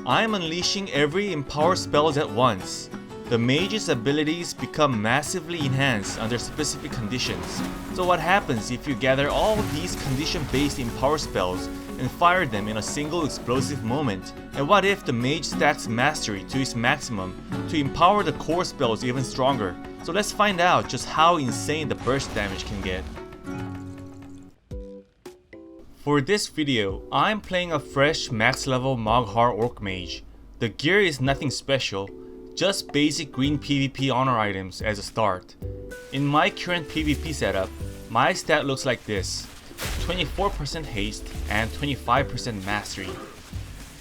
I am unleashing every empower spells at once. The Mage's abilities become massively enhanced under specific conditions. So what happens if you gather all these condition-based empower spells and fire them in a single explosive moment? And what if the Mage stacks Mastery to its maximum to empower the core spells even stronger? So let's find out just how insane the burst damage can get. For this video, I'm playing a fresh max level Maghar Orc Mage. The gear is nothing special, just basic green PvP honor items as a start. In my current PvP setup, my stat looks like this: 24% haste and 25% mastery.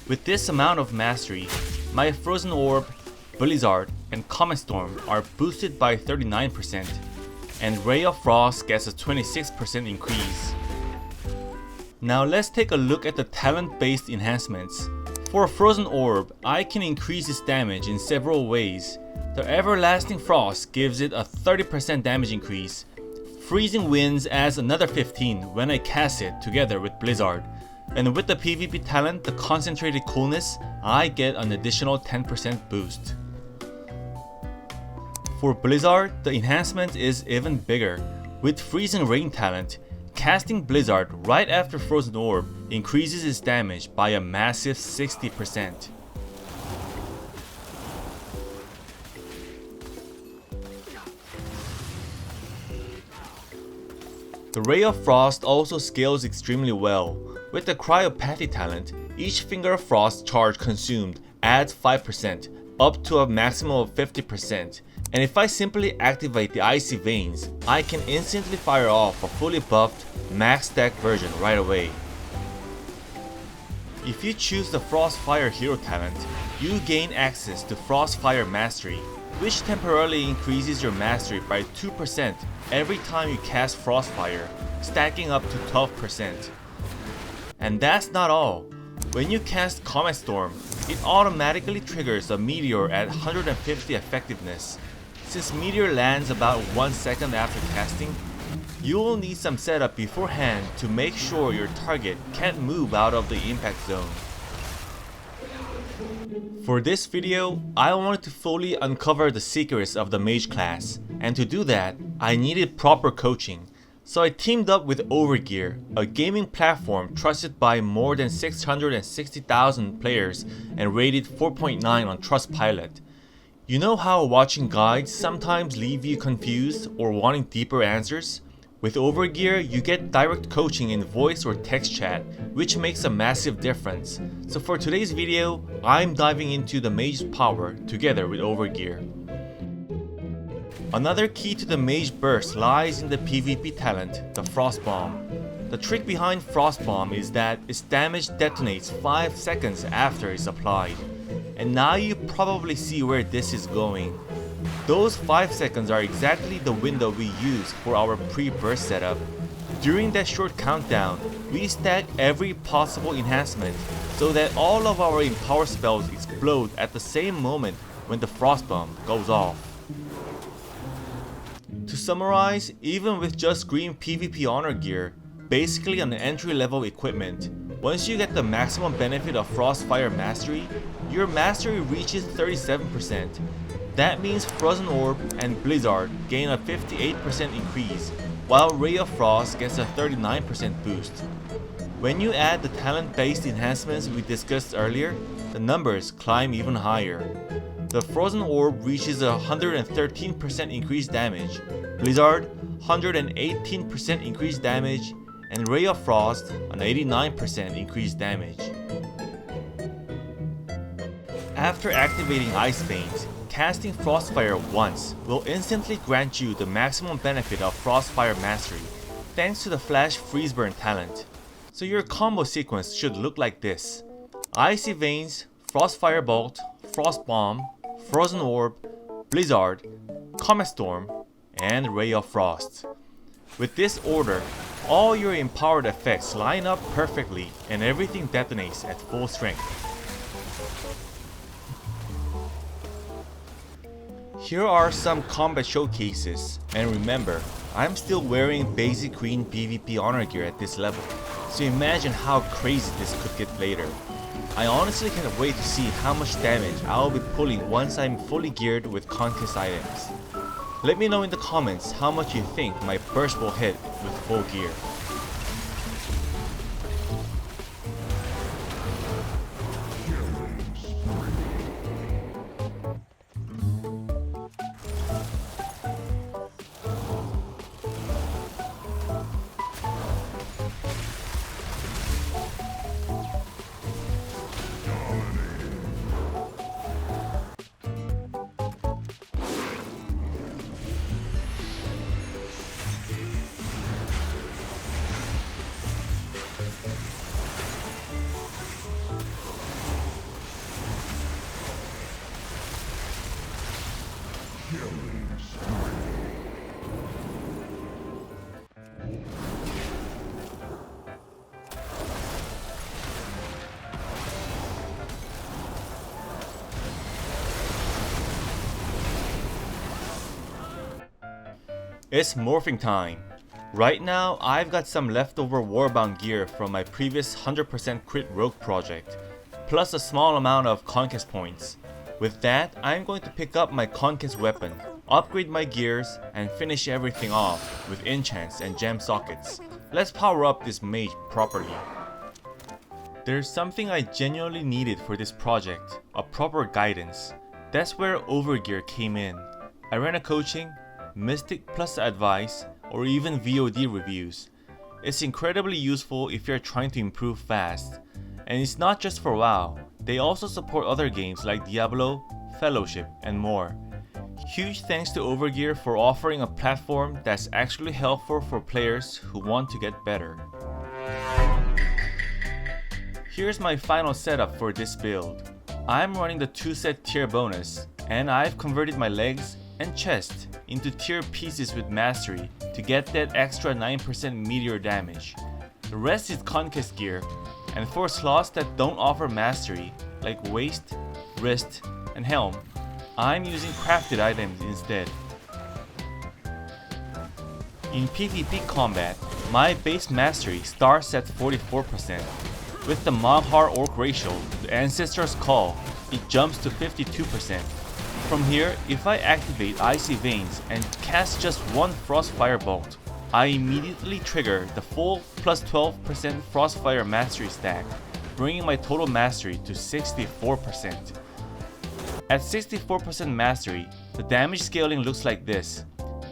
With this amount of mastery, my Frozen Orb, Blizzard, and Comet Storm are boosted by 39%, and Ray of Frost gets a 26% increase. Now let's take a look at the talent-based enhancements. For Frozen Orb, I can increase its damage in several ways. The Everlasting Frost gives it a 30% damage increase. Freezing Winds adds another 15 when I cast it together with Blizzard. And with the PvP talent, the Concentrated Coolness, I get an additional 10% boost. For Blizzard, the enhancement is even bigger. With Freezing Rain talent, casting Blizzard right after Frozen Orb increases its damage by a massive 60%. The Ray of Frost also scales extremely well. With the Cryopathy talent, each Finger of Frost charge consumed adds 5%, up to a maximum of 50%. And if I simply activate the Icy Veins, I can instantly fire off a fully buffed, max stack version right away. If you choose the Frostfire hero talent, you gain access to Frostfire Mastery, which temporarily increases your mastery by 2% every time you cast Frostfire, stacking up to 12%. And that's not all. When you cast Comet Storm, it automatically triggers a meteor at 150 effectiveness. Since meteor lands about 1 second after casting, you will need some setup beforehand to make sure your target can't move out of the impact zone. For this video, I wanted to fully uncover the secrets of the Mage class, and to do that, I needed proper coaching. So I teamed up with Overgear, a gaming platform trusted by more than 660,000 players and rated 4.9 on Trustpilot. You know how watching guides sometimes leave you confused or wanting deeper answers? With Overgear, you get direct coaching in voice or text chat, which makes a massive difference. So for today's video, I'm diving into the Mage's power together with Overgear. Another key to the Mage burst lies in the PvP talent, the Frost Bomb. The trick behind Frost Bomb is that its damage detonates 5 seconds after it's applied. And now you probably see where this is going. Those 5 seconds are exactly the window we use for our pre-burst setup. During that short countdown, we stack every possible enhancement so that all of our empower spells explode at the same moment when the Frost Bomb goes off. To summarize, even with just green PvP honor gear, basically an entry-level equipment, once you get the maximum benefit of Frostfire Mastery, your mastery reaches 37%. That means Frozen Orb and Blizzard gain a 58% increase, while Ray of Frost gets a 39% boost. When you add the talent-based enhancements we discussed earlier, the numbers climb even higher. The Frozen Orb reaches a 113% increased damage, Blizzard 118% increased damage, and Ray of Frost an 89% increased damage. After activating Ice Veins, casting Frostfire once will instantly grant you the maximum benefit of Frostfire Mastery, thanks to the Flash Freeze Burn talent. So your combo sequence should look like this: Icy Veins, Frostfire Bolt, Frost Bomb, Frozen Orb, Blizzard, Comet Storm, and Ray of Frost. With this order, all your empowered effects line up perfectly and everything detonates at full strength. Here are some combat showcases, and remember, I'm still wearing basic green PvP honor gear at this level, so imagine how crazy this could get later. I honestly can't wait to see how much damage I'll be pulling once I'm fully geared with conquest items. Let me know in the comments how much you think my burst will hit with full gear. It's morphing time. Right now, I've got some leftover warbound gear from my previous 100% crit rogue project, plus a small amount of conquest points. With that, I'm going to pick up my conquest weapon, upgrade my gears, and finish everything off with enchants and gem sockets. Let's power up this mage properly. There's something I genuinely needed for this project, a proper guidance. That's where overgear came in. I ran a coaching, Mystic plus advice, or even VOD reviews. It's incredibly useful if you're trying to improve fast. And it's not just for WoW, they also support other games like Diablo, Fellowship, and more. Huge thanks to Overgear for offering a platform that's actually helpful for players who want to get better. Here's my final setup for this build. I'm running the 2-set tier bonus, and I've converted my legs and chest into tier pieces with mastery to get that extra 9% meteor damage. The rest is conquest gear, and for slots that don't offer mastery, like waist, wrist, and helm, I'm using crafted items instead. In PvP combat, my base mastery starts at 44%. With the Maghar Orc ratio, the Ancestor's Call, it jumps to 52%. From here, if I activate Icy Veins and cast just one Frostfire Bolt, I immediately trigger the full plus 12% Frostfire mastery stack, bringing my total mastery to 64%. At 64% mastery, the damage scaling looks like this.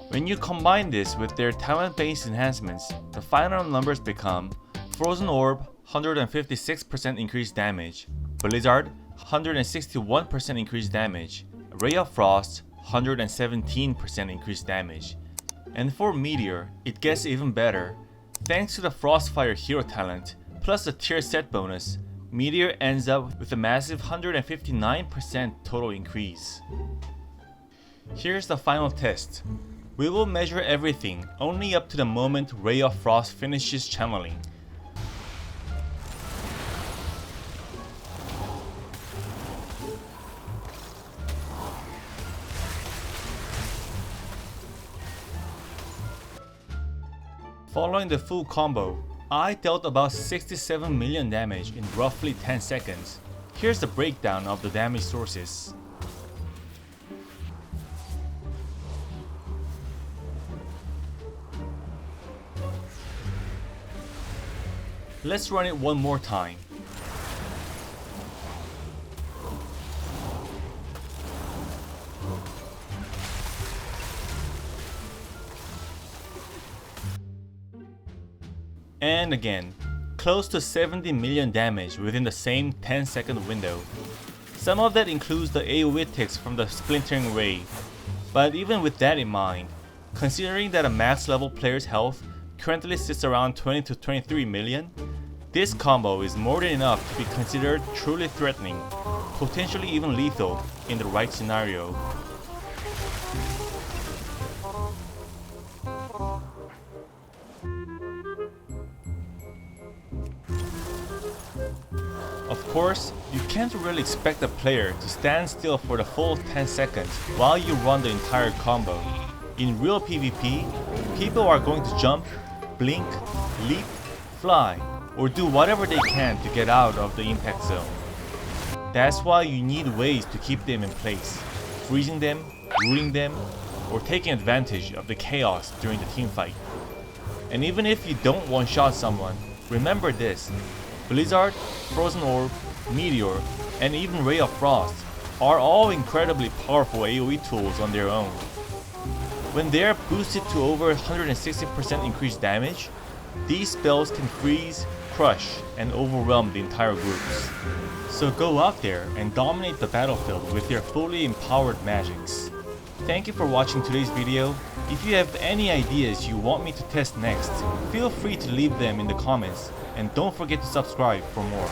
When you combine this with their talent-based enhancements, the final numbers become Frozen Orb 156% increased damage, Blizzard 161% increased damage, Ray of Frost 117% increased damage. And for Meteor, it gets even better. Thanks to the Frostfire hero talent, plus the tier set bonus, Meteor ends up with a massive 159% total increase. Here's the final test. We will measure everything only up to the moment Ray of Frost finishes channeling. Following the full combo, I dealt about 67 million damage in roughly 10 seconds. Here's the breakdown of the damage sources. Let's run it one more time. And again, close to 70 million damage within the same 10-second window. Some of that includes the AoE ticks from the Splintering Ray. But even with that in mind, considering that a max level player's health currently sits around 20 to 23 million, this combo is more than enough to be considered truly threatening, potentially even lethal in the right scenario. Of course, you can't really expect a player to stand still for the full 10 seconds while you run the entire combo. In real PvP, people are going to jump, blink, leap, fly, or do whatever they can to get out of the impact zone. That's why you need ways to keep them in place, freezing them, rooting them, or taking advantage of the chaos during the teamfight. And even if you don't one-shot someone, remember this: Blizzard, Frozen Orb, Meteor, and even Ray of Frost are all incredibly powerful AoE tools on their own. When they are boosted to over 160% increased damage, these spells can freeze, crush, and overwhelm the entire groups. So go out there and dominate the battlefield with your fully empowered magics. Thank you for watching today's video. If you have any ideas you want me to test next, feel free to leave them in the comments, and don't forget to subscribe for more.